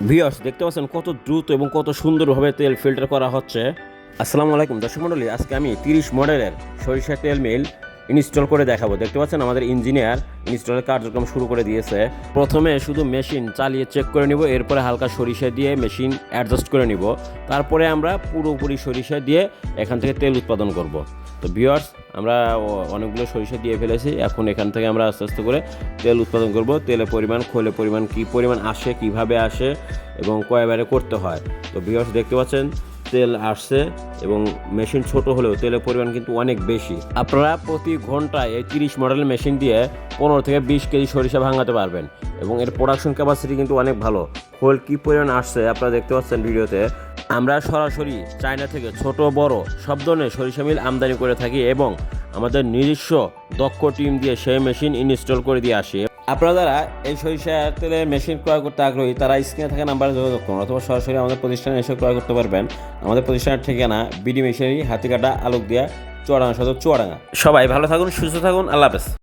Viewers দেখতে পাচ্ছেন কত দ্রুত এবং কত সুন্দরভাবে তেল ফিল্টার করা হচ্ছে। আসসালামু আলাইকুম দর্শক মণ্ডলী, আজকে আমি 30 মডেলের সরিষা তেল মিল ইনস্টল করে দেখাবো। দেখতে পাচ্ছেন আমাদের ইঞ্জিনিয়ার ইনস্টলের কার্যক্রম শুরু করে দিয়েছে। প্রথমে শুধু মেশিন চালিয়ে চেক করে নিব, এরপরে হালকা সরিষা দিয়ে মেশিন অ্যাডজাস্ট করে নিব, তারপরে আমরা পুরোপুরি সরিষা দিয়ে এখান থেকে তেল উৎপাদন করব। তো ভিউয়ার্স, আমরা অনেকগুলো সরিষা দিয়ে ফেলেছি, এখন এখান থেকে আমরা আস্তে আস্তে করে তেল উৎপাদন করব। তেলের পরিমাণ, খোলের পরিমাণ, কী পরিমাণ আসে, কিভাবে আসে এবং কয়বারে করতে হয়। তো ভিউয়ার্স দেখতে পাচ্ছেন তেল আসছে এবং মেশিন ছোট হলেও তেলের পরিমাণ কিন্তু অনেক বেশি। আপনারা প্রতি ঘন্টায় এই 30 মডেলের মেশিন দিয়ে 15 থেকে 20 কেজি সরিষা ভাঙাতে পারবেন এবং এর প্রোডাকশন ক্যাপাসিটি কিন্তু অনেক ভালো। খোল কী পরিমাণ আসছে আপনারা দেখতে পাচ্ছেন ভিডিওতে। আমরা সরাসরি চায়না থেকে ছোট বড় সব ধরনের সরিষা মিল আমদানি করে থাকি এবং আমাদের নিজস্ব দক্ষ টিম দিয়ে সেই মেশিন ইনস্টল করে দিয়ে আসি। আপনারা যারা এই সরিষা তেলের মেশিন ক্রয় করতে আগ্রহী, তারা স্ক্রিনে থাকা নাম্বারে যোগাযোগ করুন অথবা সরাসরি আমাদের প্রতিষ্ঠানে এসে ক্রয় করতে পারবেন। আমাদের প্রতিষ্ঠানের ঠিকানা বিডি মেশিনারি, হাতিকাটা, আলোকদিয়া, চুয়াডাঙ্গা সদর, চুয়াডাঙ্গা। সবাই ভালো থাকুন, সুস্থ থাকুন, আল্লাহ হাফেজ।